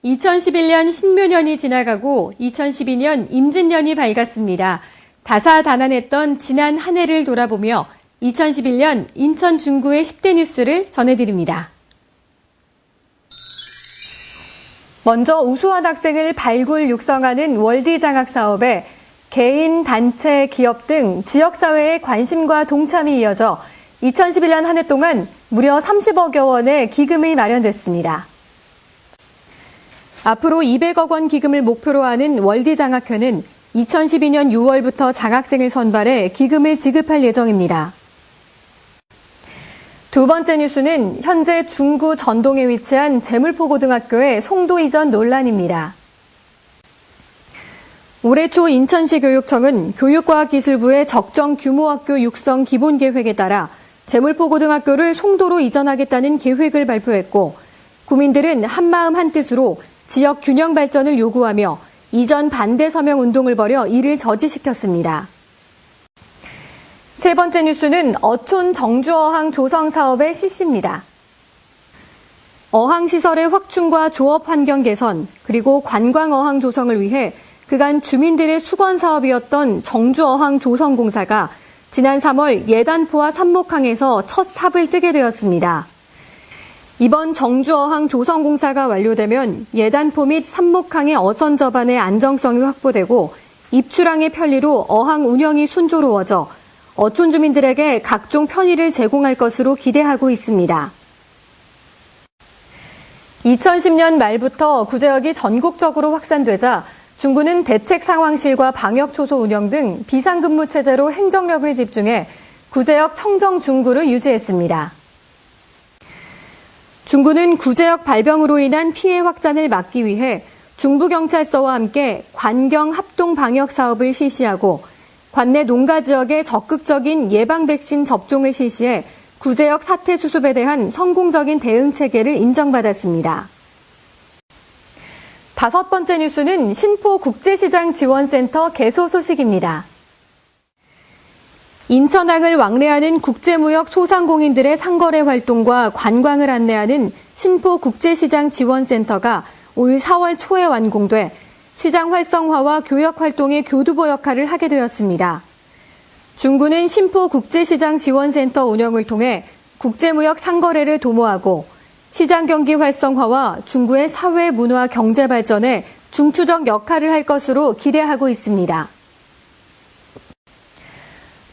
2011년 신묘년이 지나가고 2012년 임진년이 밝았습니다. 다사다난했던 지난 한 해를 돌아보며 2011년 인천 중구의 10대 뉴스를 전해드립니다. 먼저 우수한 학생을 발굴 육성하는 월드 장학 사업에 개인, 단체, 기업 등 지역사회의 관심과 동참이 이어져 2011년 한 해 동안 무려 30억여 원의 기금이 마련됐습니다. 앞으로 200억 원 기금을 목표로 하는 월드 장학회는 2012년 6월부터 장학생을 선발해 기금을 지급할 예정입니다. 두 번째 뉴스는 현재 중구 전동에 위치한 재물포고등학교의 송도 이전 논란입니다. 올해 초 인천시 교육청은 교육과학기술부의 적정 규모 학교 육성 기본계획에 따라 재물포고등학교를 송도로 이전하겠다는 계획을 발표했고, 구민들은 한마음 한뜻으로 지역 균형 발전을 요구하며 이전 반대 서명 운동을 벌여 이를 저지시켰습니다. 세 번째 뉴스는 어촌 정주어항 조성 사업의 실시입니다. 어항시설의 확충과 조업 환경 개선, 그리고 관광어항 조성을 위해 그간 주민들의 수건 사업이었던 정주어항 조성공사가 지난 3월 예단포와 삼목항에서 첫 삽을 뜨게 되었습니다. 이번 정주어항 조성공사가 완료되면 예단포 및 삼목항의 어선 저반의 안정성이 확보되고 입출항의 편리로 어항 운영이 순조로워져 어촌 주민들에게 각종 편의를 제공할 것으로 기대하고 있습니다. 2010년 말부터 구제역이 전국적으로 확산되자 중구는 대책상황실과 방역초소 운영 등 비상근무 체제로 행정력을 집중해 구제역 청정 중구를 유지했습니다. 중구는 구제역 발병으로 인한 피해 확산을 막기 위해 중부경찰서와 함께 관경 합동 방역 사업을 실시하고 관내 농가 지역의 적극적인 예방 백신 접종을 실시해 구제역 사태 수습에 대한 성공적인 대응 체계를 인정받았습니다. 다섯 번째 뉴스는 신포국제시장 지원센터 개소 소식입니다. 인천항을 왕래하는 국제무역 소상공인들의 상거래 활동과 관광을 안내하는 신포국제시장 지원센터가 올 4월 초에 완공돼 시장 활성화와 교역 활동의 교두보 역할을 하게 되었습니다. 중구는 신포국제시장 지원센터 운영을 통해 국제무역 상거래를 도모하고 시장 경기 활성화와 중구의 사회, 문화, 경제 발전에 중추적 역할을 할 것으로 기대하고 있습니다.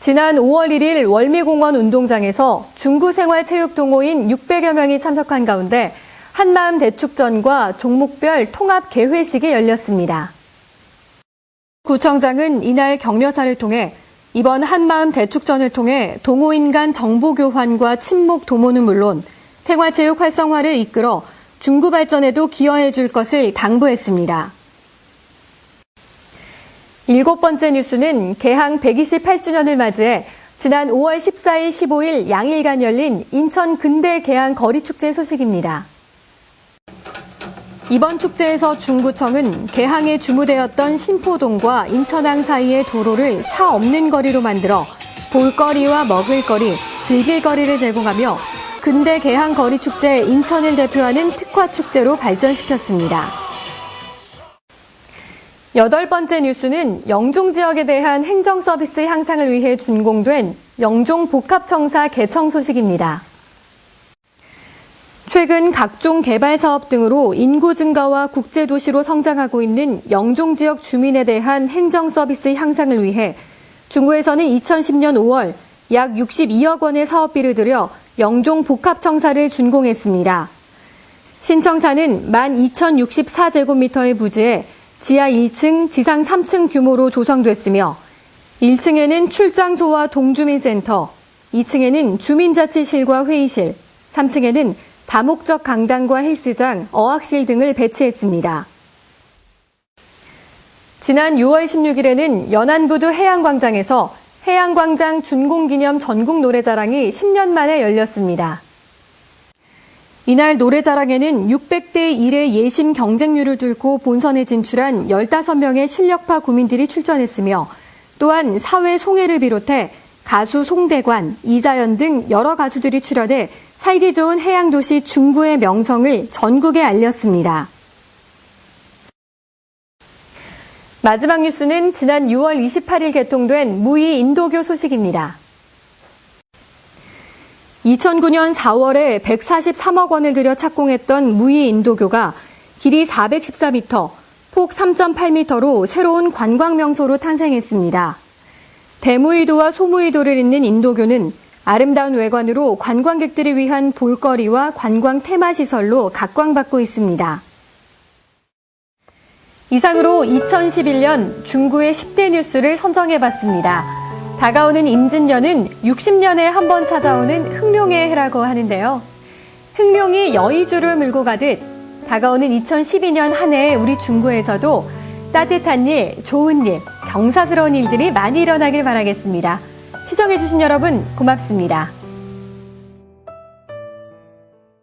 지난 5월 1일 월미공원 운동장에서 중구생활체육동호인 600여 명이 참석한 가운데 한마음 대축전과 종목별 통합 개회식이 열렸습니다. 구청장은 이날 격려사를 통해 이번 한마음 대축전을 통해 동호인 간 정보 교환과 친목 도모는 물론 생활체육 활성화를 이끌어 중구 발전에도 기여해 줄 것을 당부했습니다. 일곱 번째 뉴스는 개항 128주년을 맞이해 지난 5월 14일, 15일 양일간 열린 인천 근대 개항 거리축제 소식입니다. 이번 축제에서 중구청은 개항에 주무되었던 신포동과 인천항 사이의 도로를 차 없는 거리로 만들어 볼거리와 먹을거리, 즐길거리를 제공하며 근대 개항 거리축제 인천을 대표하는 특화축제로 발전시켰습니다. 여덟 번째 뉴스는 영종 지역에 대한 행정 서비스 향상을 위해 준공된 영종 복합청사 개청 소식입니다. 최근 각종 개발 사업 등으로 인구 증가와 국제도시로 성장하고 있는 영종 지역 주민에 대한 행정 서비스 향상을 위해 중구에서는 2010년 5월 약 62억 원의 사업비를 들여 영종 복합청사를 준공했습니다. 신청사는 12,064제곱미터의 부지에 지하 1층, 지상 3층 규모로 조성됐으며 1층에는 출장소와 동주민센터, 2층에는 주민자치실과 회의실, 3층에는 다목적 강당과 헬스장, 어학실 등을 배치했습니다. 지난 6월 16일에는 연안부두 해양광장에서 해양광장 준공기념 전국 노래자랑이 10년 만에 열렸습니다. 이날 노래자랑에는 600대 1의 예심 경쟁률을 뚫고 본선에 진출한 15명의 실력파 구민들이 출전했으며 또한 사회 송혜를 비롯해 가수 송대관, 이자연 등 여러 가수들이 출연해 살기 좋은 해양도시 중구의 명성을 전국에 알렸습니다. 마지막 뉴스는 지난 6월 28일 개통된 무의 인도교 소식입니다. 2009년 4월에 143억 원을 들여 착공했던 무의 인도교가 길이 414m, 폭 3.8m로 새로운 관광 명소로 탄생했습니다. 대무의도와 소무의도를 잇는 인도교는 아름다운 외관으로 관광객들을 위한 볼거리와 관광 테마시설로 각광받고 있습니다. 이상으로 2011년 중구의 10대 뉴스를 선정해봤습니다. 다가오는 임진년은 60년에 한 번 찾아오는 흑룡의 해라고 하는데요. 흑룡이 여의주를 물고 가듯 다가오는 2012년 한 해 우리 중구에서도 따뜻한 일, 좋은 일, 경사스러운 일들이 많이 일어나길 바라겠습니다. 시청해주신 여러분 고맙습니다.